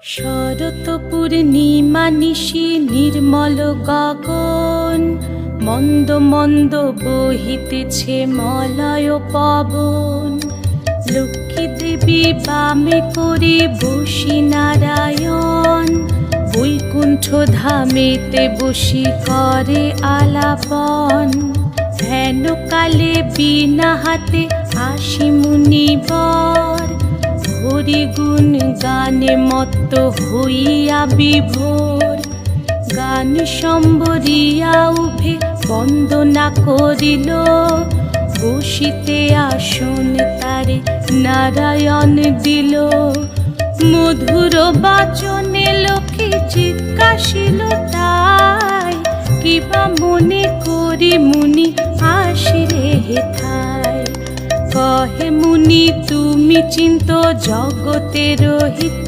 শরৎ পূর্ণিমা নিশি নির্মল গগন, মন্দ মন্দ বহিতেছে মলয় পবন। লক্ষ্মী দেবী বামে করে বসি নারায়ণ, বৈকুণ্ঠ ধামেতে বসি করে আলাপন। হেন কালে বিনা হাতে আসি মুনিবর, হরি গুণ গানে মত্ত হইয়া বিভোর। গান সম্বরিয়া উভে বন্দনা করিল, বসিতে আসন তারে নারায়ণ দিল। মধুর বাচনে লোকে জিজ্ঞাসিল তাই, কিবা মনে করি মুনি আসিরে হেথায়। কহে মুনি তুমি চিন্ত জগতের হিত,